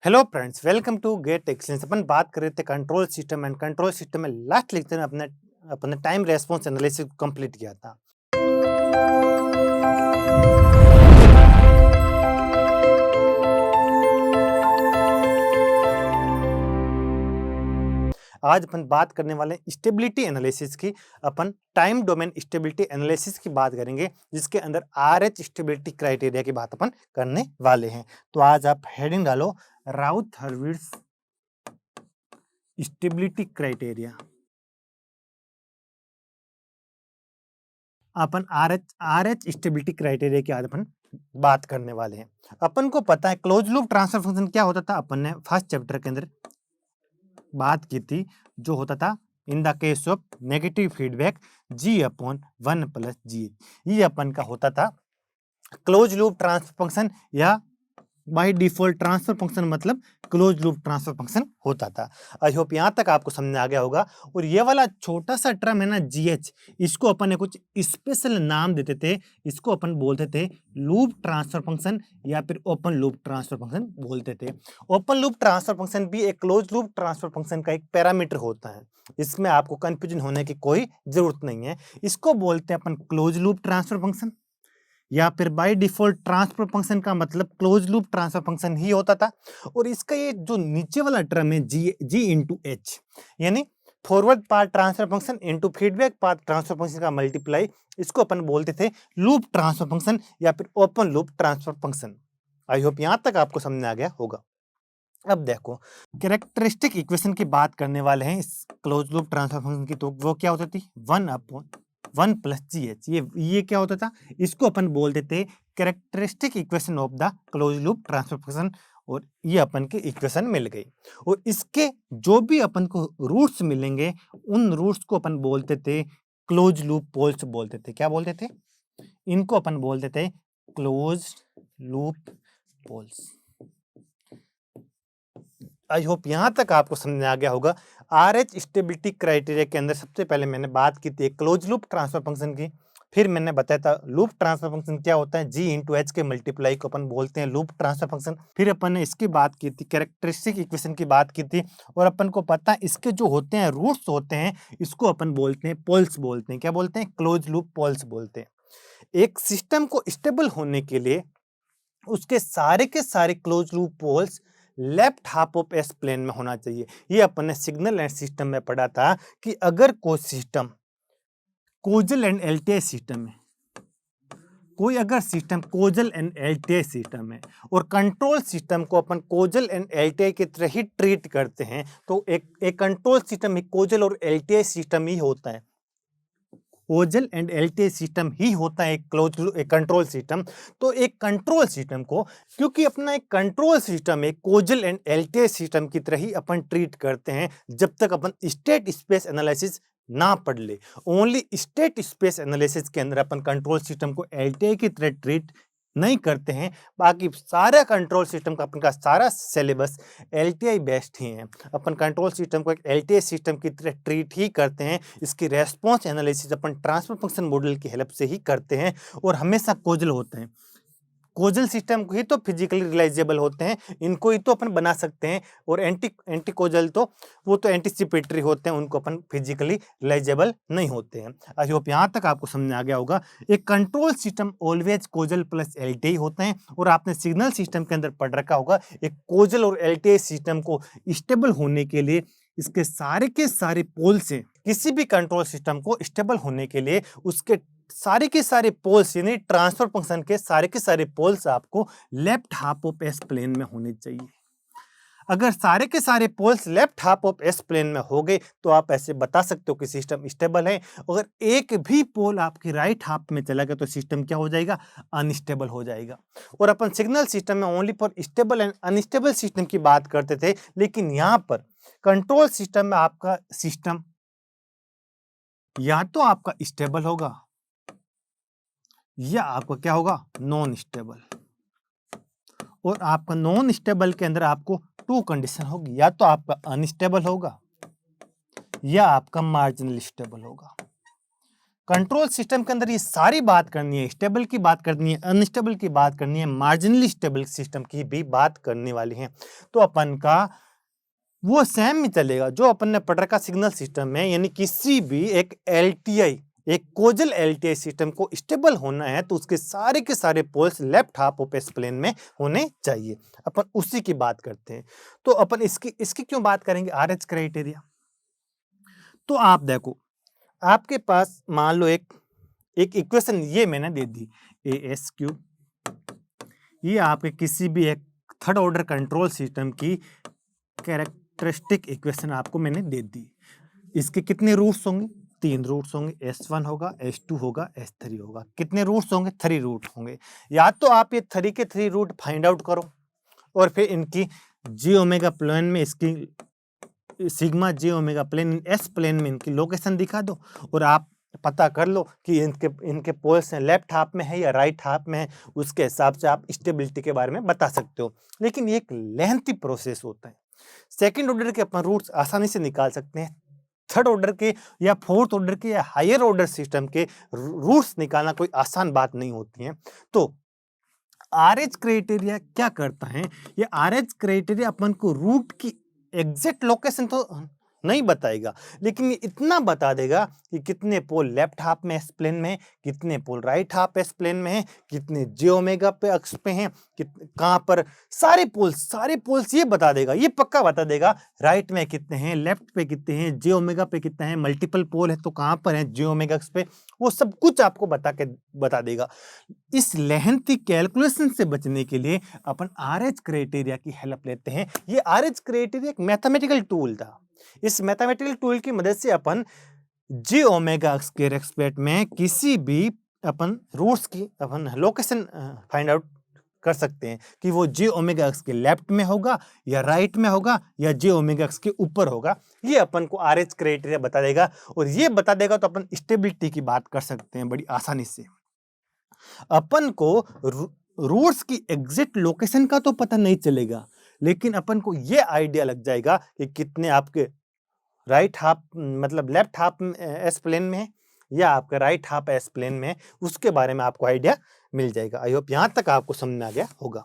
Hello friends, welcome to GATE Excellence. अपन बात कर रहे थे control system and control system में लास्ट लेक्चर में अपने अपने टाइम रेस्पॉन्स एनालिसिस कंप्लीट किया था। आज अपन बात करने वाले स्टेबिलिटी एनालिसिस की। अपन टाइम डोमेन स्टेबिलिटी एनालिसिस की बात करेंगे, जिसके अंदर RH स्टेबिलिटी क्राइटेरिया की बात अपन करने वाले हैं। तो आज आप हेडिंग डालो, राउथ हर्विट्ज स्टेबिलिटी क्राइटेरिया। अपन आर एच स्टेबिलिटी क्राइटेरिया की आज अपन बात करने वाले हैं। अपन को पता है क्लोज लूप ट्रांसफर फंक्शन क्या होता था। अपन ने फर्स्ट चैप्टर के अंदर बात की थी, जो होता था in the case of negative feedback G/1 + G। ये अपन का होता था क्लोज लूप ट्रांसफर फंक्शन, या बाय डिफॉल्ट ट्रांसफर फंक्शन मतलब क्लोज लूप ट्रांसफर फंक्शन होता था। आई होप यहाँ तक आपको समझ आ गया होगा। और ये वाला छोटा सा टर्म है ना GH, इसको अपन ने कुछ स्पेशल नाम देते थे। इसको अपन बोलते थे लूप ट्रांसफर फंक्शन या फिर ओपन लूप ट्रांसफर फंक्शन बोलते थे। ओपन लूप ट्रांसफर फंक्शन भी एक क्लोज लूप ट्रांसफर फंक्शन का एक पैरामीटर होता है। इसमें आपको कंफ्यूजन होने की कोई जरूरत नहीं है। इसको बोलते हैं अपन क्लोज लूप ट्रांसफर फंक्शन, या फिर बाय डिफॉल्ट ट्रांसफर फंक्शन का मतलब क्लोज लूप ट्रांसफर फंक्शन ही होता था। और इसका ये जो नीचे वाला टर्म है G/H, यानी forward path transfer function into feedback path transfer function का मल्टीप्लाई, इसको अपन बोलते थे लूप ट्रांसफर फंक्शन या फिर ओपन लूप ट्रांसफर फंक्शन। आई होप यहां तक आपको समझ आ गया होगा। अब देखो, कैरेक्टरिस्टिक इक्वेशन की बात करने वाले हैं इस क्लोज लूप ट्रांसफर फंक्शन की। तो वो क्या होती थी 1/1 + GH। ये क्या होता था, इसको अपन बोल देते characteristic equation of the close loop transfer function. और ये अपन की इक्वेशन मिल गई। और इसके जो भी अपन को रूट्स मिलेंगे, उन रूट्स को अपन बोलते थे क्लोज लूप पोल्स बोलते थे। क्या बोलते थे? इनको अपन बोलते थे close loop poles. I hope यहां तक आपको समझ आ गया होगा। RH स्टेबिलिटी क्राइटेरिया के अंदर सबसे पहले मैंने बात की थी क्लोज लूप ट्रांसफर फंक्शन की। फिर मैंने बताया था लूप ट्रांसफर फंक्शन क्या होता है, G/H के मल्टीप्लाई को अपन बोलते हैं लूप ट्रांसफर फंक्शन। फिर अपन ने इसकी बात की थी, कैरेक्टरिस्टिक इक्वेशन की बात की थी। और अपन को पता है इसके जो होते हैं रूट्स होते हैं, इसको अपन बोलते हैं पोल्स बोलते हैं। क्या बोलते हैं? क्लोज लूप पोल्स बोलते हैं। एक सिस्टम को स्टेबल होने के लिए उसके सारे के सारे close loop poles left half of S plane में होना चाहिए। ये अपन ने सिग्नल एंड सिस्टम में पढ़ा था कि अगर कोई system causal and LTI system है, कोई अगर system causal and LTI system है और कंट्रोल सिस्टम को अपन कोजल एंड एलटीआई की तरह ही ट्रीट करते हैं, तो एक कंट्रोल सिस्टम एक कोजल और एलटीआई सिस्टम ही होता है। कोजल एंड एलटीआई सिस्टम ही होता है एक कंट्रोल सिस्टम। तो एक कंट्रोल सिस्टम को, क्योंकि अपना एक कंट्रोल सिस्टम एक कोजल एंड एलटीआई सिस्टम की तरह ही अपन ट्रीट करते हैं, जब तक अपन स्टेट स्पेस एनालिसिस ना पढ़ ले। ओनली स्टेट स्पेस एनालिसिस के अंदर अपन कंट्रोल सिस्टम को एलटीआई की तरह ट्रीट नहीं करते हैं। बाकी सारा कंट्रोल सिस्टम का अपन का सारा सिलेबस एलटीआई बेस्ड ही है। अपन कंट्रोल सिस्टम को एक एलटीआई सिस्टम की तरह ट्रीट ही करते हैं। इसकी रेस्पॉन्स एनालिसिस अपन ट्रांसफर फंक्शन मॉडल की हेल्प से ही करते हैं, और हमेशा कोजल होते हैं। कोजल सिस्टम ही तो फिजिकली रिलाइजेबल होते हैं, इनको ही तो अपन बना सकते हैं। और एंटी कोजल तो वो तो एंटीसिपेटरी होते हैं, उनको अपन फिजिकली रिलाइजेबल नहीं होते हैं। आई होप यहाँ तक आपको समझ आ गया होगा। एक control system always causal plus LTI होते हैं। और आपने सिग्नल सिस्टम के अंदर पढ़ रखा होगा, एक कोजल और एलटीआई सिस्टम को स्टेबल होने के लिए इसके सारे के सारे पोल से, किसी भी कंट्रोल सिस्टम को स्टेबल होने के लिए उसके सारे के सारे पोल्स, यानी ट्रांसफर फंक्शन के सारे पोल्स आपको left half of S plane में होने चाहिए। अगर सारे के सारे poles left half of S plane में हो गए, तो आप ऐसे बता सकते हो कि सिस्टम स्टेबल है। अगर एक भी पोल आपके राइट हाफ में चला गया, तो सिस्टम क्या हो जाएगा? अनस्टेबल हो जाएगा। और अपन सिग्नल सिस्टम में only for stable and unstable system की बात करते थे, लेकिन यहाँ पर कंट्रोल सिस्टम में आपका सिस्टम या तो आपका स्टेबल होगा या आपका क्या होगा? Non stable. और आपका नॉन स्टेबल के अंदर आपको टू कंडीशन होगी, या तो आपका अनस्टेबल होगा या आपका मार्जिनल स्टेबल होगा। कंट्रोल सिस्टम के अंदर ये सारी बात करनी है, स्टेबल की बात करनी है, अनस्टेबल की बात करनी है, मार्जिनली स्टेबल सिस्टम की भी बात करने वाली है। तो अपन का वो सेम ही चलेगा जो अपन ने पढ़ रखा सिग्नल सिस्टम में, यानी किसी भी एक एलटीआई, एक कोजल एलटीआई सिस्टम को स्टेबल होना है तो उसके सारे के सारे poles left half of S plane में होने चाहिए। अपन उसी की बात करते हैं। तो अपन इसकी क्यों बात करेंगे, आरएच क्राइटेरिया। तो आप देखो, आपके पास मान लो एक इक्वेशन ये मैंने दे दी, ए एस क्यू, ये आपके किसी भी एक थर्ड ऑर्डर कंट्रोल सिस्टम की कैरेक्टरिस्टिक इक्वेशन आपको मैंने दे दी। इसके कितने रूट्स होंगे, 3 रूट्स होंगे, S1 होगा, S2 होगा, S3 होगा। कितने रूट्स होंगे, 3 रूट होंगे। या तो आप ये 3 के 3 रूट फाइंड आउट करो और फिर इनकी जी ओमेगा प्लेन में, इसकी सिग्मा जी ओमेगा प्लेन एस प्लेन में इनकी लोकेशन दिखा दो और आप पता कर लो कि इनके पोल्स हैं लेफ्ट हाफ में है या राइट हाफ में है। उसके हिसाब से आप स्टेबिलिटी के बारे में बता सकते हो। लेकिन ये एक लेंथी प्रोसेस होता है। सेकंड ऑर्डर के अपन रूट्स आसानी से निकाल सकते हैं। थर्ड ऑर्डर के या फोर्थ ऑर्डर के या हायर ऑर्डर सिस्टम के रूट्स निकालना कोई आसान बात नहीं होती है। तो आरएच क्राइटेरिया क्या करता है, ये आरएच क्राइटेरिया अपन को रूट की एग्जैक्ट लोकेशन तो नहीं बताएगा, लेकिन ये इतना बता देगा कि कितने पोल लेफ्ट हाफ में एस प्लेन में है, कितने पोल राइट हाफ एस प्लेन में है, कितने जे ओमेगा पे अक्ष पे हैं, कहां पर सारे पोल्स ये बता देगा, ये पक्का बता देगा राइट में कितने हैं, लेफ्ट पे कितने हैं, जे ओमेगा पे कितने हैं, मल्टीपल पोल है तो कहां पर है जे ओमेगा अक्ष पे, वो सब कुछ आपको बता देगा। इस लेंथी कैलकुलेशन से बचने के लिए अपन आरएच क्राइटेरिया की हेल्प लेते हैं। ये आरएच क्राइटेरिया एक मैथमेटिकल टूल था। इस मैथमेटिकल टूल की मदद से अपन जी ओमेगा अक्ष के रेस्पेक्ट में किसी भी अपन रूट्स की अपन लोकेशन फाइंड आउट कर सकते हैं कि वो जे ओमेगा अक्ष के लेफ्ट में होगा या राइट में होगा या जे ओमेगा अक्ष के ऊपर होगा। ये अपन को आरएच क्राइटेरिया बता देगा और ये बता देगा तो अपन स्टेबिलिटी की बात कर सकते हैं बड़ी आसानी से। अपन को रूट्स की एग्जैक्ट लोकेशन का तो पता नहीं चलेगा, लेकिन अपन को ये आइडिया लग जाएगा कि कितने आपके राइट हाफ मतलब लेफ्ट हाफ एस प्लेन में है या आपका राइट हाफ एस प्लेन में है, उसके बारे में आपको आइडिया मिल जाएगा। आई होप यहां तक आपको समझ में आ गया होगा।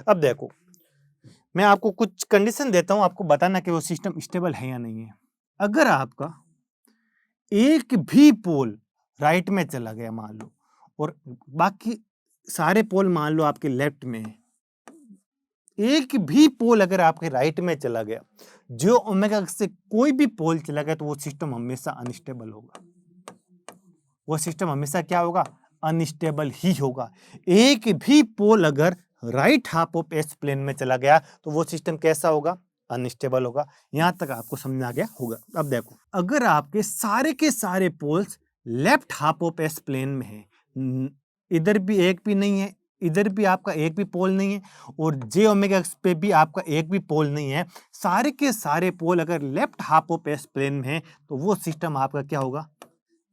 अब देखो, मैं आपको कुछ कंडीशन देता हूं, आपको बताना कि वो सिस्टम स्टेबल है या नहीं है। अगर आपका एक भी पोल राइट में चला गया मान लो और बाकी सारे पोल मान लो आपके लेफ्ट में है, एक भी पोल अगर आपके राइट में चला गया, जो ओमेगा से कोई भी पोल चला गया, तो वो सिस्टम हमेशा अनस्टेबल होगा। वो सिस्टम हमेशा क्या होगा, अनस्टेबल ही होगा। एक भी पोल अगर right half of S plane में चला गया तो वो सिस्टम कैसा होगा, अनस्टेबल होगा। यहां तक आपको समझ आ गया होगा। अब देखो, अगर आपके सारे के सारे poles left half of S plane में है, इधर भी एक भी नहीं है, इधर भी आपका एक भी पोल नहीं है और जे ओमेगा एक्स पे भी आपका एक भी पोल नहीं है, सारे के सारे पोल अगर left half of S plane में है, तो वो सिस्टम आपका क्या होगा,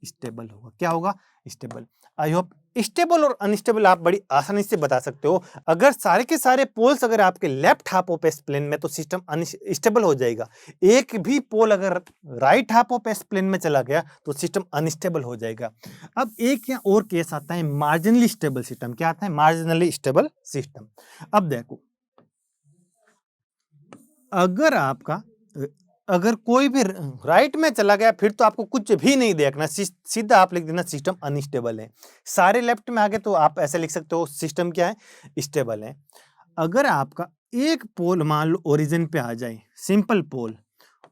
स्टेबल होगा। क्या होगा, स्टेबल। आई होप स्टेबल और अनस्टेबल आप बड़ी आसानी से बता सकते हो। अगर सारे के सारे पोल्स अगर आपके left half of S plane में, तो सिस्टम अनस्टेबल हो जाएगा। एक भी पोल अगर right half of S plane में चला गया तो सिस्टम अनस्टेबल हो जाएगा। अब एक या और केस आता है मार्जिनली स्टेबल सिस्टम। क्या आता है, मार्जिनली स्टेबल सिस्टम। अब देखो, अगर कोई भी राइट में चला गया, फिर तो आपको कुछ भी नहीं देखना, सीधा आप लिख देना सिस्टम अनस्टेबल है। सारे लेफ्ट में आ गए तो आप ऐसे लिख सकते हो सिस्टम क्या है, स्टेबल है। अगर आपका एक पोल मान लो ओरिजिन पे आ जाए, सिंपल पोल,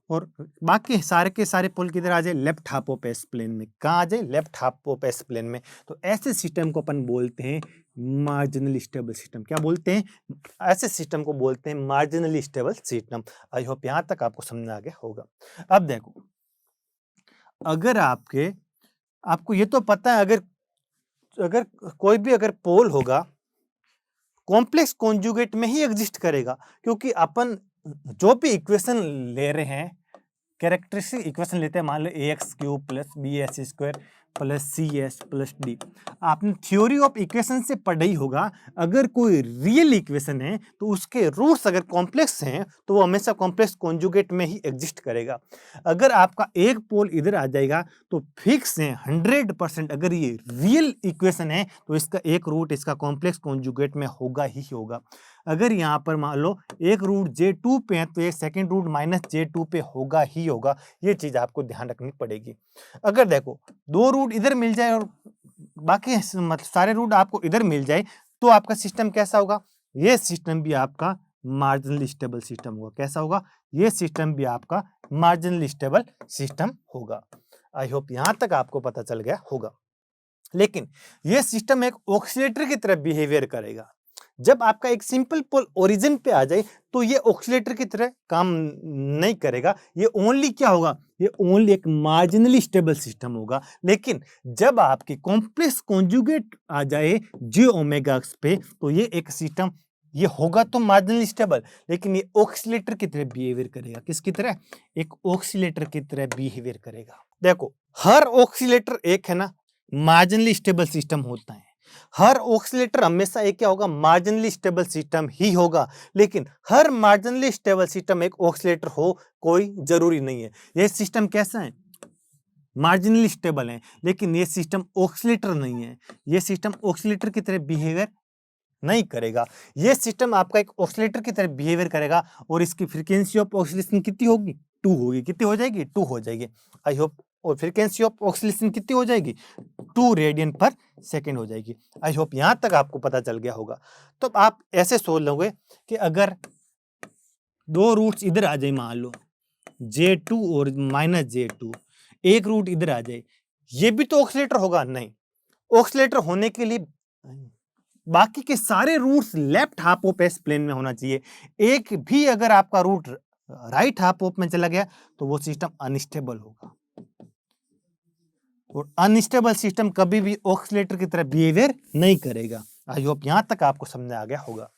और बाकी सारे के सारे पोल किधर आ जाए, left half of S plane में। कहाँ आ जाए, left half of S plane में। तो ऐसे सिस्टम को अपन बोलते हैं मार्जिनली स्टेबल सिस्टम। क्या बोलते हैं, ऐसे सिस्टम को बोलते हैं मार्जिनली स्टेबल सिस्टम। आई होप यहां तक आपको समझ आ गया होगा। अब देखो, अगर आपको ये तो पता है, अगर कोई भी अगर पोल होगा कॉम्प्लेक्स कॉन्जुगेट में ही एग्जिस्ट करेगा, क्योंकि अपन जो भी इक्वेशन ले रहे हैं कैरेक्टरिस्टिक इक्वेशन लेते हैं, मान लो ax³ + bs² + cs + d। आपने थ्योरी ऑफ इक्वेशन से पढ़ा ही होगा, अगर कोई रियल इक्वेशन है तो उसके रूट्स अगर कॉम्प्लेक्स हैं तो वो हमेशा कॉम्प्लेक्स कॉन्जुगेट में ही एग्जिस्ट करेगा। अगर आपका एक पोल इधर आ जाएगा तो फिक्स है 100%, अगर ये रियल इक्वेशन है तो इसका एक रूट इसका कॉम्प्लेक्स कॉन्जुगेट में होगा ही होगा। अगर यहाँ पर मान लो एक रूट J2 पे है तो ये सेकंड रूट -J2 पे होगा ही होगा। ये चीज आपको ध्यान रखनी पड़ेगी। अगर देखो दो रूट इधर मिल जाए और बाकी मतलब सारे रूट आपको इधर मिल जाए तो आपका सिस्टम कैसा होगा? ये सिस्टम भी आपका मार्जिनली स्टेबल सिस्टम होगा। कैसा होगा? ये सिस्टम भी आपका मार्जिनली स्टेबल सिस्टम होगा। आई होप यहां तक आपको पता चल गया होगा। लेकिन ये सिस्टम एक ऑक्सीलेटर की तरह बिहेवियर करेगा। जब आपका एक सिंपल पोल ओरिजिन पे आ जाए तो ये ऑक्सीलेटर की तरह काम नहीं करेगा। ये ओनली क्या होगा? ये ओनली एक मार्जिनली स्टेबल सिस्टम होगा। लेकिन जब आपके कॉम्प्लेक्स कॉन्जुगेट आ जाए जे ओमेगा एक्स पे तो ये एक सिस्टम ये होगा तो मार्जिनली स्टेबल, लेकिन ये ऑक्सीलेटर की तरह बिहेवियर करेगा। किसकी तरह? एक ऑक्सीलेटर की तरह बिहेवियर करेगा। देखो हर ऑक्सीलेटर एक है ना मार्जिनली स्टेबल सिस्टम होता है। हर ऑक्सीलेटर हमेशा एक क्या होगा? मार्जिनली स्टेबल सिस्टम ही होगा। लेकिन हर मार्जिनली स्टेबल सिस्टम एक ऑक्सीलेटर हो कोई जरूरी नहीं है। यह सिस्टम कैसा है? मार्जिनली स्टेबल है, लेकिन ये सिस्टम ऑक्सीलेटर नहीं है। ये सिस्टम ऑक्सीलेटर की तरह बिहेवियर नहीं करेगा। ये सिस्टम आपका एक ऑक्सीलेटर की तरह बिहेवियर करेगा और इसकी फ्रीक्वेंसी ऑफ ऑक्सीलेशन कितनी होगी? 2 होगी। कितनी हो जाएगी? 2 हो जाएगी। I hope. और फ्रीक्वेंसी ऑफ ऑक्सीलेशन कितनी हो जाएगी? 2 रेडियन पर सेकेंड हो जाएगी। आई होप यहां तक आपको पता चल गया होगा। तो आप ऐसे सोच लोगे कि अगर दो रूट्स इधर आ जाए, मान लो J2 और -J2, एक रूट इधर आ जाए, ये भी तो ऑक्सीलेटर होगा? नहीं। ऑक्सीलेटर होने के लिए बाकी के सारे roots left half of S plane में होना चाहिए। एक भी अगर आपका रूट राइट हाफ ऑफ में चला गया तो वो सिस्टम अनस्टेबल होगा। और अनस्टेबल सिस्टम कभी भी ऑक्सीलेटर की तरह बिहेवियर नहीं करेगा। आई होप यहां तक आपको समझ आ गया होगा।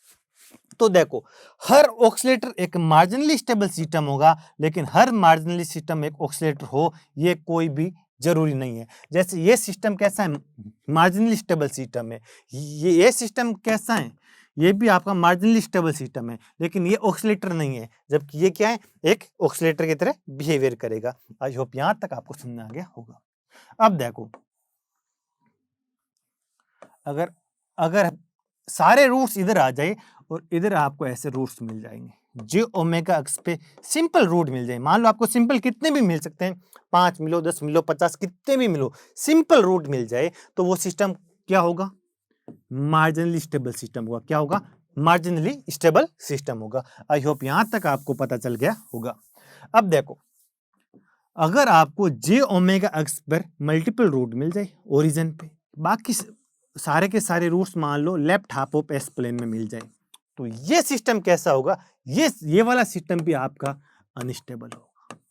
तो देखो हर ऑक्सीलेटर एक मार्जिनली स्टेबल सिस्टम होगा, लेकिन हर मार्जिनली सिस्टम एक ऑक्सीलेटर हो ये कोई भी जरूरी नहीं है। जैसे ये सिस्टम कैसा है? मार्जिनली स्टेबल सिस्टम है। ये सिस्टम कैसा है? ये भी आपका मार्जिनली स्टेबल सिस्टम है, लेकिन ये ऑक्सीलेटर नहीं है, जबकि ये क्या है? एक ऑक्सीलेटर की तरह बिहेवियर करेगा। आई होप यहां तक आपको समझ आ गया होगा। अब देखो अगर अगर सारे रूट्स इधर आ जाए और इधर आपको ऐसे रूट्स मिल जाएंगे, जे ओमेगा एक्स पे सिंपल रूट मिल जाए। मान लो आपको सिंपल कितने भी मिल सकते हैं, 5 मिलो, 10 मिलो, 50, कितने भी मिलो, सिंपल रूट मिल जाए तो वो सिस्टम क्या होगा? मार्जिनली स्टेबल सिस्टम होगा। क्या होगा? मार्जिनली स्टेबल सिस्टम होगा। आई होप यहां तक आपको पता चल गया होगा। अब देखो अगर आपको जे ओमेगा एक्स पर मल्टीपल रूट मिल जाए ओरिजिन पे, बाकी सारे के सारे रूट्स मान लो left half of S plane में मिल जाए, तो ये सिस्टम कैसा होगा? ये वाला सिस्टम भी आपका अनस्टेबल होगा।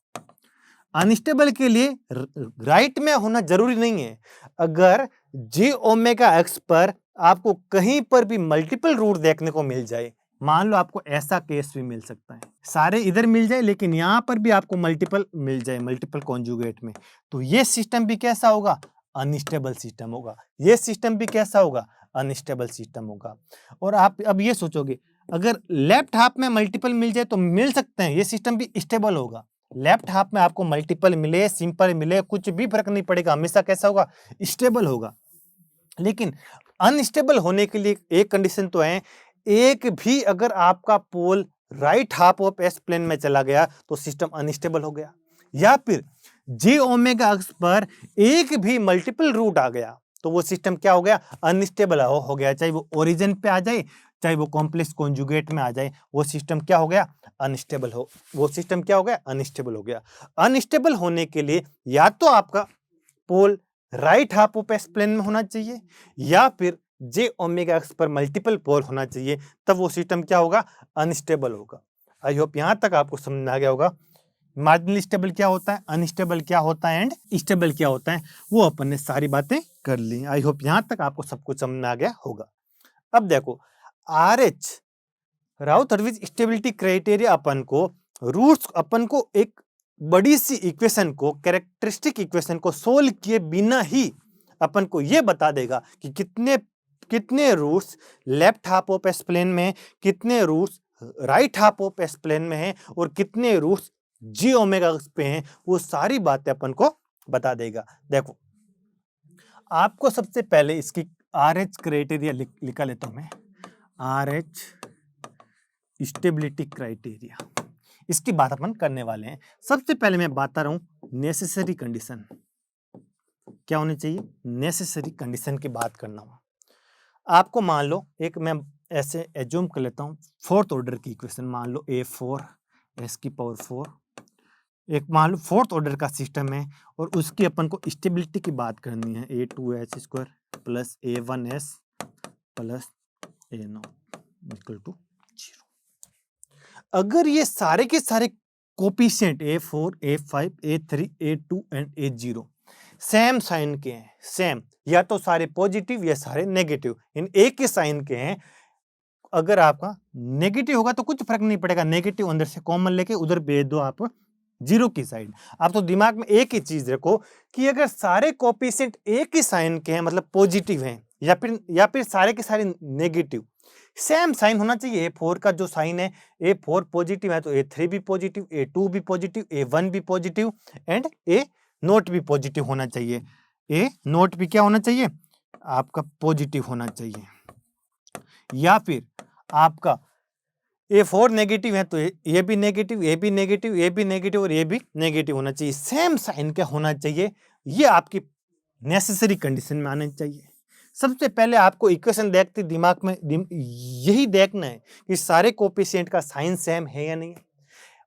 अनस्टेबल के लिए राइट में होना जरूरी नहीं है। अगर जे ओमेगा एक्स पर आपको कहीं पर भी मल्टीपल रूट देखने को मिल जाए, मान लो आपको ऐसा केस भी मिल सकता है, सारे इधर मिल जाए लेकिन यहां पर भी आपको मल्टीपल मिल जाए मल्टीपल कॉन्जुगेट में, तो ये सिस्टम भी कैसा होगा? अनस्टेबल सिस्टम होगा। ये सिस्टम भी कैसा होगा? अनस्टेबल सिस्टम होगा। और आप अब ये सोचोगे अगर लेफ्ट हाफ में मल्टीपल मिल जाए तो मिल सकते हैं, ये सिस्टम भी स्टेबल होगा। लेफ्ट हाफ में आपको मल्टीपल मिले, सिंपल मिले, कुछ भी फर्क नहीं पड़ेगा, हमेशा कैसा होगा? स्टेबल होगा। लेकिन अनस्टेबल होने के लिए एक कंडीशन तो है, एक भी अगर आपका pole right half of S plane में चला गया तो सिस्टम अनस्टेबल हो गया। या फिर जे ओमेगा एक्स पर एक भी मल्टीपल रूट आ गया तो वो सिस्टम क्या हो गया? अनस्टेबल हो गया। चाहे वो ओरिजिन पे आ जाए, चाहे वो कॉम्प्लेक्स कॉन्जुगेट में आ जाए, वो सिस्टम क्या हो गया? अनस्टेबल हो। वो सिस्टम क्या हो गया? अनस्टेबल हो गया। अनस्टेबल होने के लिए या तो आपका pole right half of S plane में होना चाहिए या फिर जे ओमेगा एक्स पर मल्टीपल पोल होना चाहिए, तब वो सिस्टम क्या होगा? अनस्टेबल होगा। आई होप यहां तक आपको समझ आ गया होगा। मार्जिनली स्टेबल क्या होता है, अनस्टेबल क्या होता है एंड स्टेबल क्या होता है, वो अपन ने सारी बातें कर ली। आई होप यहां तक आपको सब कुछ समझ आ गया होगा। अब देखो RH राउथ हर्विज स्टेबिलिटी क्राइटेरिया अपन को रूट्स अपन को एक बड़ी सी इक्वेशन को, कैरेक्टरिस्टिक इक्वेशन को सोल्व किए बिना ही अपन को ये बता देगा कि कितने roots left half of S plane में है, कितने roots right half of S plane में है और कितने रूट्स जी ओमेगा पे हैं। वो सारी बातें अपन को बता देगा। देखो, आपको सबसे पहले इसकी RH क्राइटेरिया लिखा लेता हूं मैं। RH स्टेबिलिटी क्राइटेरिया, इसकी बात अपन करने वाले हैं। सबसे पहले मैं बता रहा हूं नेसेसरी कंडीशन क्या होनी चाहिए। नेसेसरी कंडीशन की बात करना हो, आपको मान लो एक मैं ऐसे एज्यूम कर लेता हूं फोर्थ ऑर्डर की इक्वेशन, मान लो A4 S⁴ एक मान लो फोर्थ ऑर्डर का सिस्टम है और उसकी अपन को स्टेबिलिटी की बात करनी है। A2S² plus A1S plus A0 equal to 0। अगर ये सारे के सारे coefficient A4 A5 A3 A2 and A0 same sign के हैं, सेम, या तो सारे पॉजिटिव या सारे नेगेटिव, इन एक ही साइन के हैं। अगर आपका नेगेटिव होगा तो कुछ फर्क नहीं पड़ेगा, नेगेटिव अंदर से कॉमन लेके उधर भेज दो आप 0 की साइड। आप तो दिमाग में एक ही चीज रखो कि अगर सारे कोफिशिएंट एक ही साइन के हैं मतलब पॉजिटिव हैं, या फिर सारे के सारे नेगेटिव, सेम साइन होना चाहिए। A4 का जो साइन है, A4 पॉजिटिव है तो A3 भी पॉजिटिव, A2 भी पॉजिटिव, A1 भी पॉजिटिव एंड A0 भी पॉजिटिव होना चाहिए। A0 भी क्या होना चाहिए, आपका पॉजिटिव होना चाहिए। या फिर आपका A4 नेगेटिव है तो ये भी नेगेटिव, ये भी नेगेटिव, ये भी नेगेटिव और ये भी नेगेटिव होना चाहिए। सेम साइन का होना चाहिए। ये आपकी नेसेसरी कंडीशन में आना चाहिए। सबसे पहले आपको इक्वेशन देखते दिमाग में यही देखना है कि सारे कोफिशिएंट का साइन सेम है या नहीं है,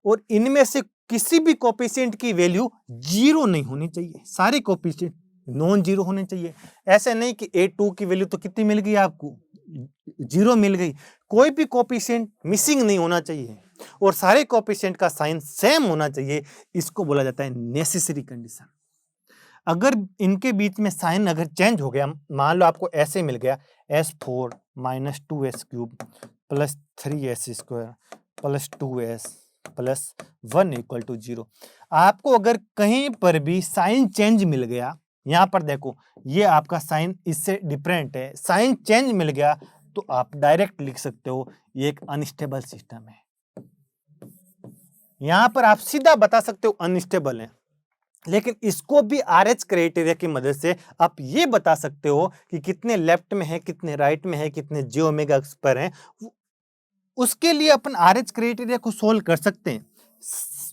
और इनमें से किसी भी कोफिशिएंट की वैल्यू 0 नहीं होनी चाहिए। सारे कोफिशिएंट नॉन 0 होने चाहिए। ऐसे नहीं कि A2 की वैल्यू तो कितनी मिल गई आपको, 0 मिल गई। कोई भी कोफिशिएंट मिसिंग नहीं होना चाहिए और सारे कोफिशिएंट का साइन सेम होना चाहिए। इसको बोला जाता है नेसेसरी कंडीशन। अगर इनके बीच में साइन अगर चेंज हो गया, मान लो आपको ऐसे मिल गया S4 minus 2S³ plus 3S² plus 2S plus 1 equal to 0। आपको अगर कहीं पर भी साइन चेंज मिल गया, यहां पर देखो ये आपका साइन इससे डिफरेंट है, साइन चेंज मिल गया तो आप डायरेक्ट लिख सकते हो ये एक अनस्टेबल सिस्टम है। यहां पर आप सीधा बता सकते हो अनस्टेबल है। लेकिन इसको भी RH क्राइटेरिया की मदद से आप ये बता सकते हो कि कितने लेफ्ट में है, कितने राइट में है, कितने जी ओमेगा एक्स पर है। उसके लिए अपन RH क्राइटेरिया को सोल्व कर सकते हैं।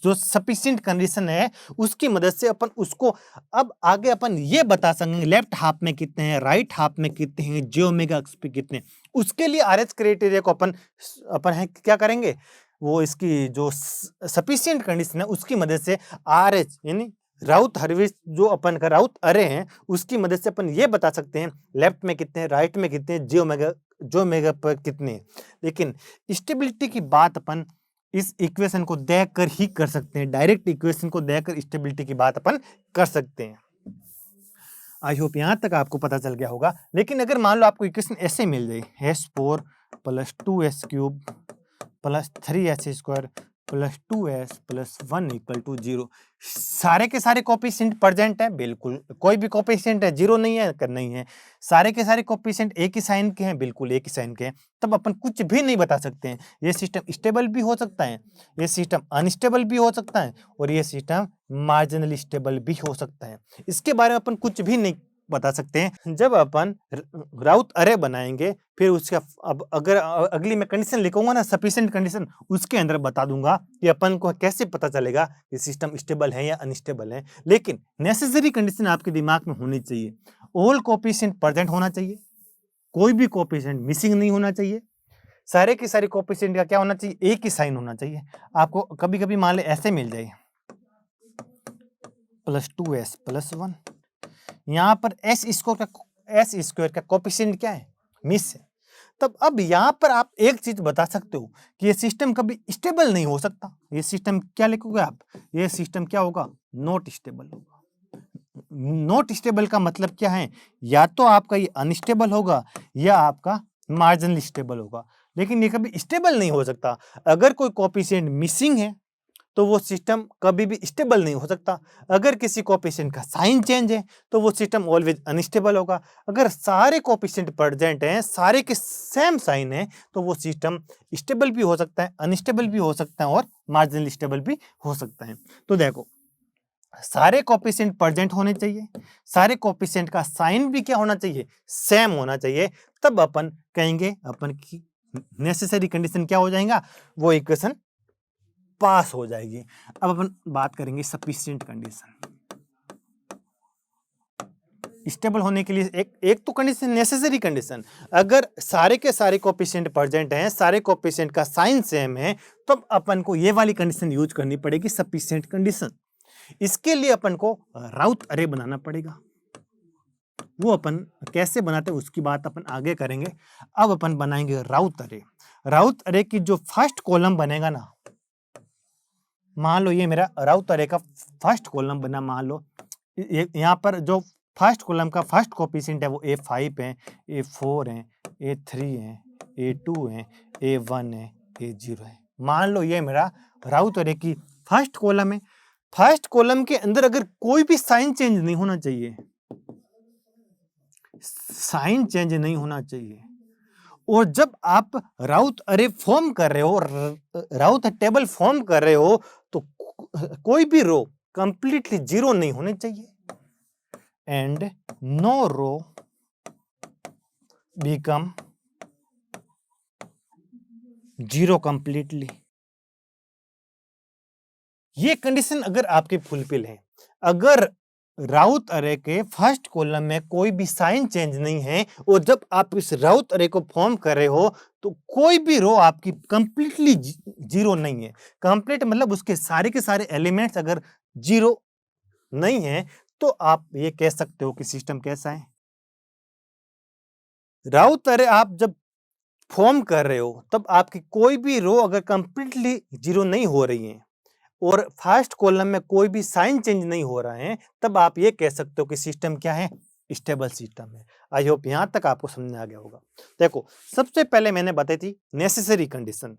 जो सफिशिएंट कंडीशन है उसकी मदद से अपन उसको अब आगे अपन ये बता सकेंगे लेफ्ट हाफ में कितने हैं, राइट हाफ में कितने हैं, जी ओमेगा एक्स पे कितने। उसके लिए RH क्राइटेरिया को अपन है क्या करेंगे, वो इसकी जो सफिशिएंट कंडीशन है उसकी मदद से RH यानी राउथ हर्विट्ज जो अपन का राउथ अरे हैं उसकी मदद से अपन ये बता सकते हैं लेफ्ट में कितने, राइट में कितने, जी ओमेगा पर कितने। लेकिन स्टेबिलिटी की बात अपन इस इक्वेशन को देखकर ही कर सकते हैं, डायरेक्ट इक्वेशन को देखकर स्टेबिलिटी की बात अपन कर सकते हैं। आई होप यहां तक आपको पता चल गया होगा। लेकिन अगर मान लो आपको इक्वेशन ऐसे मिल जाए S4 plus 2S³ plus 3S² plus 2S plus 1 equal to 0, सारे के सारे कोफिशिएंट प्रेजेंट है, बिल्कुल कोई भी कोफिशिएंट है 0 नहीं है कर नहीं है, सारे के सारे कोफिशिएंट एक ही साइन के हैं, बिल्कुल एक ही साइन के हैं, तब अपन कुछ भी नहीं बता सकते हैं। ये सिस्टम स्टेबल भी हो सकता है, ये सिस्टम अनस्टेबल भी हो सकता है और ये सिस्टम मार्जिनली स्टेबल भी हो सकता है। इसके बारे में अपन कुछ भी नहीं बता सकते हैं। जब अपन राउथ अरे बनाएंगे फिर उसका अब अगर अगली मैं कंडीशन लिखूंगा ना सफिशिएंट कंडीशन, उसके अंदर बता दूंगा कि अपन को कैसे पता चलेगा कि सिस्टम स्टेबल है या अनस्टेबल है। लेकिन नेसेसरी कंडीशन आपके दिमाग में होनी चाहिए, ऑल कोफिशिएंट प्रेजेंट होना चाहिए, कोई भी कोफिशिएंट मिसिंग नहीं होना चाहिए, सारे के सारे कोफिशिएंट का क्या होना चाहिए, एक ही साइन होना चाहिए। आपको कभी कभी मान ले ऐसे मिल जाए प्लस 2S प्लस 1, यहाँ पर S² का कोफिशिएंट क्या है, मिस है। तब अब यहाँ पर आप एक चीज बता सकते हो कि ये सिस्टम कभी स्टेबल नहीं हो सकता। ये सिस्टम क्या लिखोगे आप, ये सिस्टम क्या होगा, नॉट स्टेबल होगा। नॉट स्टेबल का मतलब क्या है, या तो आपका ये अनस्टेबल होगा या आपका मार्जिनली स्टेबल होगा, लेकिन ये कभी स्टेबल नहीं हो सकता। अगर कोई कोफिशिएंट मिसिंग है तो वो सिस्टम कभी भी स्टेबल नहीं हो सकता। अगर किसी कोएफिशिएंट का साइन चेंज है तो वो सिस्टम ऑलवेज अनस्टेबल होगा। अगर सारे कोएफिशिएंट प्रेजेंट हैं, सारे के सेम साइन है, तो वो सिस्टम स्टेबल भी हो सकता है, अनस्टेबल भी हो सकता है और मार्जिनली स्टेबल भी हो सकता है। तो देखो, सारे कोएफिशिएंट प्रेजेंट होने चाहिए, सारे कोएफिशिएंट का साइन भी क्या होना चाहिए, सेम होना चाहिए, तब अपन कहेंगे अपन की नेसेसरी कंडीशन क्या हो जाएगा, वो इक्वेशन पास हो जाएगी। अब अपन बात करेंगे सफिशिएंट कंडीशन। स्टेबल होने के लिए एक तो कंडीशन नेसेसरी कंडीशन, अगर सारे के सारे कोएफिशिएंट प्रेजेंट हैं, सारे कोएफिशिएंट का साइन सेम है, तो अपन को ये वाली कंडीशन यूज करनी पड़ेगी, सफिशिएंट कंडीशन। इसके लिए अपन को राउथ अरे बनाना पड़ेगा। वो अपन कैसे बनाते हैं उसकी बात अपन आगे करेंगे। अब अपन बनाएंगे राउथ अरे। राउथ अरे की जो फर्स्ट कॉलम बनेगा ना, मान लो ये मेरा राउथ अरे का फर्स्ट कॉलम बना, मान लो यहाँ पर जो फर्स्ट कॉलम का फर्स्ट कोएफिशिएंट है वो A5 है, A4 है, A3 है, A2 है, A1 है, A0 है। मान लो ये मेरा राउथ अरे की फर्स्ट कॉलम है। फर्स्ट कॉलम के अंदर अगर कोई भी साइन चेंज नहीं होना चाहिए, साइन चेंज नहीं होना चाहिए। और जब आप राउथ अरे फॉर्म कर रहे हो, राउथ टेबल फॉर्म कर रहे हो, तो कोई भी रो कंप्लीटली जीरो नहीं होने चाहिए, and no row become zero completely. ये कंडीशन अगर आपके फुलफिल है, अगर राउथ अरे के फर्स्ट कॉलम में कोई भी साइन चेंज नहीं है, और जब आप इस राउथ अरे को फॉर्म कर रहे हो तो कोई भी रो आपकी कंप्लीटली जीरो नहीं है। कंप्लीट मतलब उसके सारे के सारे एलिमेंट्स अगर जीरो नहीं है, तो आप ये कह सकते हो कि सिस्टम कैसा है। राउथ अरे आप जब फॉर्म कर रहे हो तब आपकी कोई भी रो अगर कंप्लीटली जीरो नहीं हो रही है और फर्स्ट कॉलम में कोई भी साइन चेंज नहीं हो रहा है, तब आप ये कह सकते हो कि सिस्टम क्या है, स्टेबल सिस्टम है। आई होप यहां तक आपको समझ में आ गया होगा। देखो, सबसे पहले मैंने बताई थी नेसेसरी कंडीशन,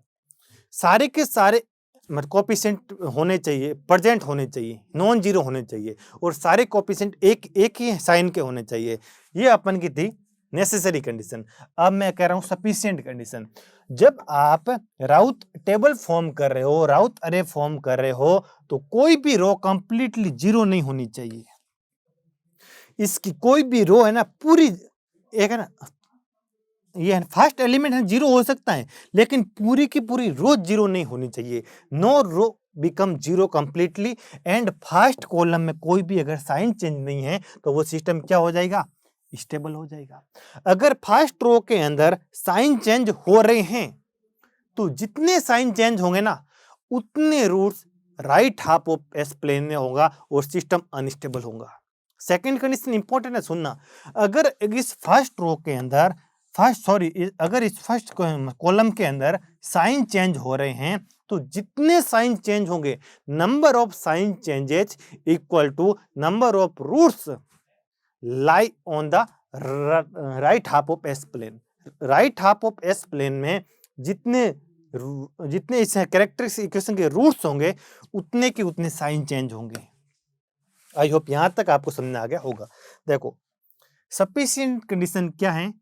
सारे के सारे मतलब कोएफिशिएंट होने चाहिए, प्रेजेंट होने चाहिए, नॉन जीरो होने चाहिए, और सारे कोएफिशिएंट एक ही साइन के होने चाहिए। ये अपन की थी नेसेसरी कंडीशन। अब मैं कह रहा हूं सफिशिएंट कंडीशन। जब आप राउथ टेबल फॉर्म कर रहे हो, राउथ अरे फॉर्म कर रहे हो, तो कोई भी रो कंप्लीटली जीरो नहीं होनी चाहिए। इसकी कोई भी रो है ना, पूरी एक है ना, ये फर्स्ट एलिमेंट है जीरो हो सकता है, लेकिन पूरी की पूरी रो जीरो नहीं होनी चाहिए। No row become zero completely, and first column में कोई भी अगर साइन चेंज नहीं है तो वो सिस्टम क्या हो जाएगा, स्टेबल हो जाएगा। अगर फर्स्ट रो के अंदर साइन चेंज हो रहे हैं, तो जितने साइन चेंज होंगे ना, उतने roots right half of S plane में होगा और सिस्टम अनस्टेबल होगा। सेकंड कंडीशन इंपॉर्टेंट है, सुनना। अगर इस फर्स्ट रो के अंदर अगर इस फर्स्ट कॉलम के अंदर साइन चेंज हो रहे हैं, तो जितने साइन चेंज होंगे, number of sign changes equal to number of roots lie on the right half of S plane. Right half of S plane में जितने जितने इस कैरेक्टरिस्टिक इक्वेशन के रूट्स होंगे, उतने के उतने साइन चेंज होंगे। आई होप यहां तक आपको समझ में आ गया होगा। देखो, सफिशिएंट कंडीशन क्या है,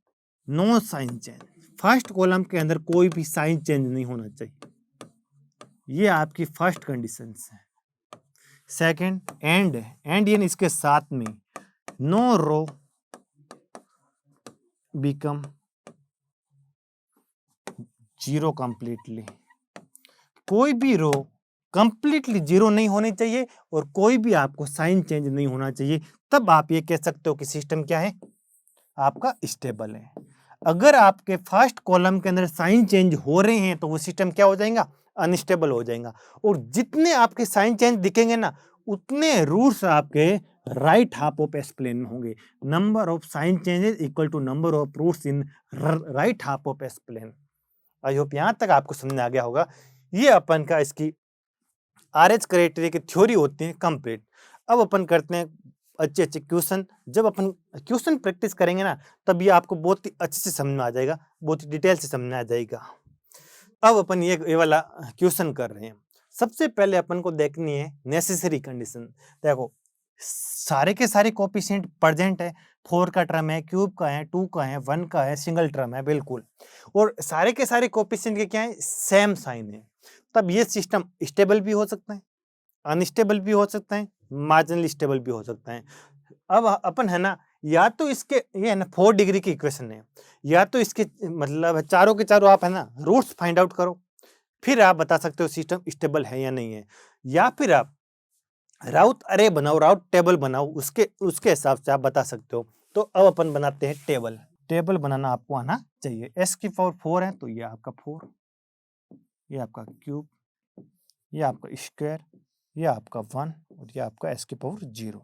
no sign change, first column के अंदर कोई भी साइन चेंज नहीं होना चाहिए, ये आपकी फर्स्ट कंडीशन है। सेकंड, एंड यानी इसके साथ में no row become zero completely, कोई भी रो कंप्लीटली जीरो नहीं होनी चाहिए और कोई भी आपको साइन चेंज नहीं होना चाहिए, तब आप ये कह सकते हो कि सिस्टम क्या है, आपका स्टेबल है। अगर आपके फर्स्ट कॉलम के अंदर साइन चेंज हो रहे हैं तो वो सिस्टम क्या हो जाएगा, अनस्टेबल हो जाएगा। और जितने आपके साइन चेंज दिखेंगे ना, उतने रूट्स आपके right half of S plane में होंगे। Number of sign changes equal to number of roots in right half of S plane. I hope यहां तक आपको समझ आ गया होगा। ये अपन का इसकी RH क्राइटेरिया की थ्योरी होती है कंप्लीट। अब अपन करते हैं अच्छे अच्छे क्वेश्चन। जब अपन क्वेश्चन प्रैक्टिस करेंगे ना, तब ये आपको बहुत ही अच्छे से समझ में आ जाएगा, बहुत ही डिटेल से समझ में आ जाएगा। अब अपन ये वाला क्वेश्चन कर रहे हैं। सबसे पहले अपन को देखनी है नेसेसरी कंडीशन। देखो सारे के सारे कोएफिशिएंट प्रेजेंट है, 4 का टर्म है, क्यूब का है, 2 का है, 1 का है, सिंगल टर्म है बिल्कुल, और सारे के सारे कोएफिशिएंट के क्या है, सेम साइन है। तब ये सिस्टम स्टेबल भी हो सकता है, अनस्टेबल भी हो सकता है, मार्जिनली स्टेबल भी हो सकता है। अब अपन है ना, या तो इसके ये है ना 4 डिग्री की इक्वेशन है, या तो इसके मतलब चारों के चारों आप है ना रूट्स फाइंड आउट करो, फिर आप बता सकते हो सिस्टम स्टेबल है या नहीं है। या फिर आप राउट अरे बनाओ, राउट टेबल बनाओ, उसके उसके हिसाब से आप बता सकते हो। तो अब अपन बनाते हैं टेबल। टेबल बनाना आपको आना चाहिए। s की पावर 4 है तो ये आपका 4, ये आपका क्यूब, ये आपका स्क्वायर, ये आपका 1 और ये आपका s की पावर 0।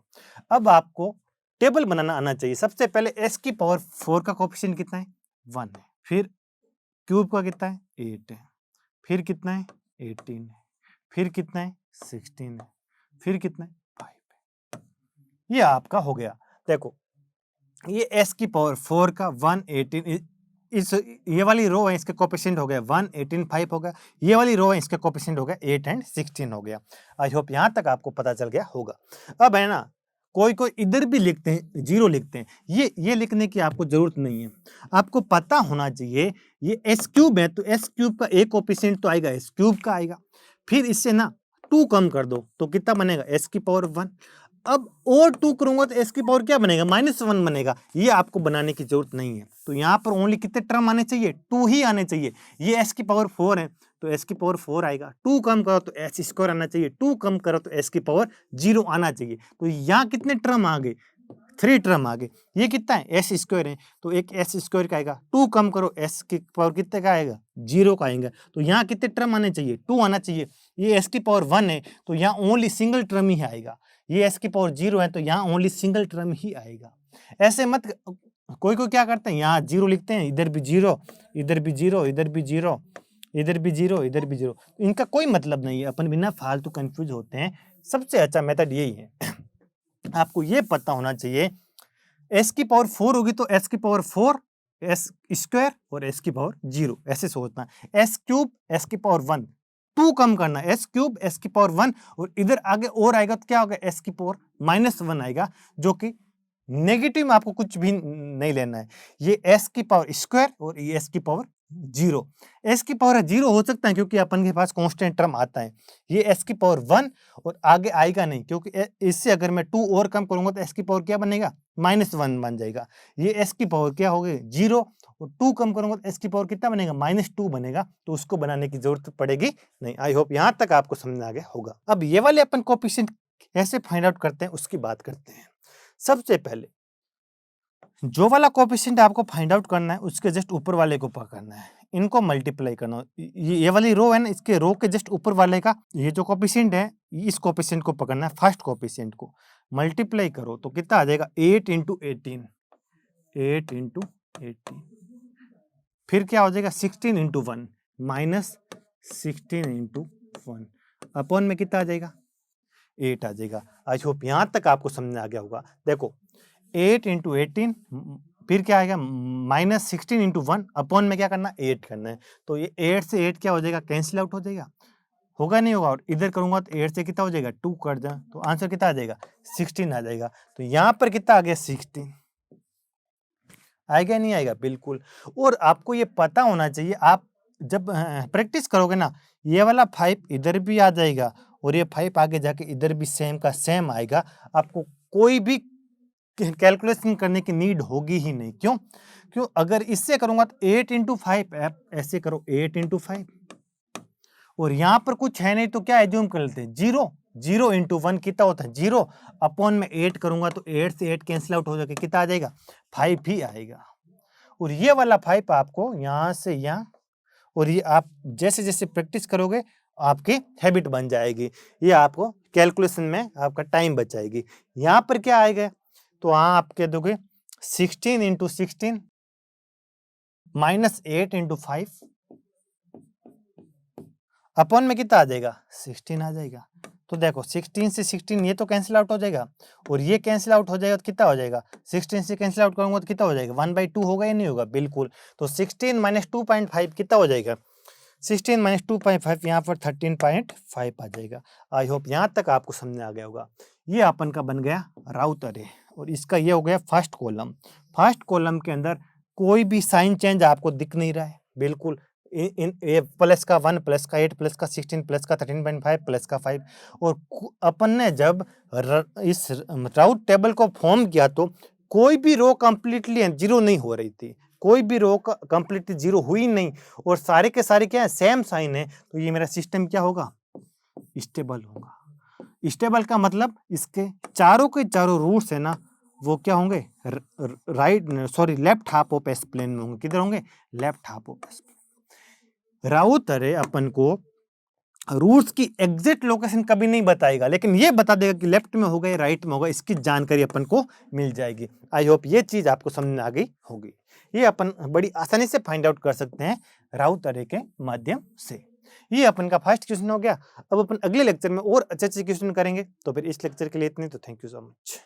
अब आपको टेबल बनाना आना चाहिए। सबसे पहले s की पावर 4 का कोएफिशिएंट कितना है, 1 है। फिर क्यूब का कितना है, 8 है। फिर कितना है, 18 है। फिर कितना है, 16 है। फिर कितना है, 5 है। ये आपका हो गया। देखो ये s की पावर 4 का 1 18 इस ये वाली रो है, इसके कोएफिशिएंट हो गया 1 18 5 हो गया। ये वाली रो है, इसके कोएफिशिएंट हो गया 8 एंड 16 हो गया। आई होप यहाँ तक आपको पता चल गया होगा। अब है ना कोई कोई इधर भी लिखते हैं 0 लिखते हैं, ये लिखने की आपको जरूरत नहीं है। आपको पता होना चाहिए ये s क्यूब है तो s क्यूब का एक कोएफिशिएंट तो आएगा s क्यूब का आएगा। फिर इससे ना 2 कम कर दो तो कितना बनेगा, s की पावर 1। अब और 2 करूंगा तो s की पावर क्या बनेगा, -1 बनेगा। ये आपको बनाने की जरूरत नहीं है। तो यहाँ पर ओनली कितने टर्म आने चाहिए, 2 ही आने चाहिए। ये s की पावर 4 है तो s की पावर 4 आएगा। 2 कम करो तो s स्क्वायर आना चाहिए, 2 कम करो तो s की पावर 0 आना चाहिए। तो यहाँ कितने टर्म आ गए, 3 टर्म आ गए। ये कितना है, s स्क्वायर है तो एक s स्क्वायर का आएगा। 2 कम करो, s की पावर कितने का आएगा, 0 का आएगा। तो यहाँ कितने टर्म आने चाहिए, 2 आना चाहिए। ये s की पावर 1 है तो यहाँ ओनली सिंगल टर्म ही आएगा। ये s की पावर 0 है तो यहाँ ओनली सिंगल टर्म ही आएगा। ऐसे मत, कोई कोई क्या करते हैं यहाँ 0 लिखते हैं, इधर भी 0, इधर भी 0, इधर भी 0, इधर भी 0, इधर भी 0। इनका कोई मतलब नहीं है, अपन बिना फालतू कंफ्यूज होते हैं। सबसे अच्छा मेथड यही है। आपको ये पता होना चाहिए s की पावर 4 होगी तो s की पावर 4 s स्क्वायर और s की पावर 0 ऐसे सोचना। s क्यूब s की पावर 1, 2 कम करना, s क्यूब s की पावर 1 और इधर आगे और आएगा तो क्या होगा, s की पावर -1 आएगा, जो कि नेगेटिव में आपको कुछ भी नहीं लेना है। ये s की पावर स्क्वायर और ये s की पावर 0। s की पावर 0 हो सकता है क्योंकि अपन के पास कांस्टेंट टर्म आता है। ये s की पावर 1 और आगे आएगा नहीं, क्योंकि इससे अगर मैं 2 और कम करूंगा तो s की पावर क्या बनेगा, -1 बन जाएगा। ये s की पावर क्या हो गई, 0, और 2 कम करूंगा तो s की पावर कितना बनेगा, -2 बनेगा। तो उसको बनाने की जरूरत पड़ेगी नहीं। आई होप यहाँ तक आपको समझ आ गया होगा। अब ये वाले अपन कोएफिशिएंट कैसे फाइंड आउट करते हैं उसकी बात करते हैं। सबसे पहले जो वाला कोएफिशिएंट आपको फाइंड आउट करना है उसके जस्ट ऊपर वाले को पकड़ना है, इनको मल्टीप्लाई करना। ये वाली रो है ना, इसके रो के जस्ट ऊपर वाले का ये जो कोएफिशिएंट है, इस कोएफिशिएंट को पकड़ना है, फर्स्ट कोएफिशिएंट को मल्टीप्लाई करो तो कितना आ जाएगा, 8 × 18, 8 × 18। फिर क्या हो जाएगा, 16 × 1 -16 × 1 अपॉन में कितना आ जाएगा, 8 आ जाएगा। आई होप यहाँ तक आपको समझ आ गया होगा। देखो 8 × 18 फिर क्या आएगा, -16 × 1 अपॉन में क्या करना, 8 करना है। तो ये 8 से 8 क्या हो जाएगा, कैंसिल आउट हो जाएगा, होगा नहीं होगा। और इधर करूंगा तो 8 से कितना हो जाएगा, 2 कर दें तो आंसर कितना आ जाएगा, 16 आ जाएगा। तो यहाँ पर कितना आ गया, 16 आएगा नहीं आएगा, बिल्कुल। और आपको ये पता होना चाहिए, आप जब प्रैक्टिस करोगे ना, ये वाला 5 इधर भी आ जाएगा और ये 5 आगे जाके इधर भी सेम का सेम आएगा। आपको कोई भी कैलकुलेशन करने की नीड होगी ही नहीं। क्यों अगर इससे करूंगा तो 8 × 5, ऐसे करो 8 × 5 और यहाँ पर कुछ है नहीं तो क्या एज्यूम कर लेते हैं, 0 × 1 कितना होता है, 0 अपॉन में 8 करूंगा तो 8 से 8 कैंसिल आउट हो जाके कितना आ जाएगा, 5 ही आएगा। और ये वाला 5 आपको यहाँ से यहाँ, और ये आप जैसे जैसे प्रैक्टिस करोगे आपकी हैबिट बन जाएगी। ये आपको कैलकुलेशन में आपका टाइम बचाएगी। यहाँ पर क्या आएगा, तो वहाँ आप कह दोगे 16 × 16 -8 × 5 अपॉन में कितना आ जाएगा, 16 आ जाएगा। तो देखो 16 से 16 ये तो कैंसिल आउट हो जाएगा और ये कैंसिल आउट हो जाएगा तो कितना हो जाएगा, 16 से कैंसिल आउट करूंगा तो कितना हो जाएगा, 1/2 होगा या नहीं होगा, बिल्कुल। तो 16 - 2.5 कितना हो जाएगा, 16 माइनस 2.5 यहाँ पर 13.5 आ जाएगा। आई होप यहाँ तक आपको समझ में आ गया होगा। ये अपन का बन गया राउट अरे और इसका ये हो गया फर्स्ट कॉलम। फर्स्ट कॉलम के अंदर कोई भी साइन चेंज आपको दिख नहीं रहा है बिल्कुल। इन ये प्लस का 1 प्लस का 8 प्लस का 16 प्लस का 13.5 प्लस का 5 और अपन ने जब इस राउट टेबल को फॉर्म किया तो कोई भी रो कंप्लीटली जीरो नहीं हो रही थी, कोई भी रो कंप्लीटली जीरो हुई नहीं और सारे के सारे क्या है सेम साइन है। तो ये मेरा सिस्टम क्या होगा, स्टेबल होगा। स्टेबल का मतलब इसके चारों के चारों रूट्स है ना वो क्या होंगे left half of S plane में होंगे। किधर होंगे, left half of S plane. Routh अरे अपन को रूट्स की एग्जैक्ट लोकेशन कभी नहीं बताएगा, लेकिन ये बता देगा कि लेफ्ट में होगा या राइट में होगा, इसकी जानकारी अपन को मिल जाएगी। आई होप ये चीज आपको समझ में आ गई होगी। ये अपन बड़ी आसानी से फाइंड आउट कर सकते हैं राउट अरे के माध्यम से। ये अपन का फर्स्ट क्वेश्चन हो गया। अब अपन अगले लेक्चर में और अच्छे अच्छे क्वेश्चन करेंगे। तो फिर इस लेक्चर के लिए इतने, तो थैंक यू सो मच।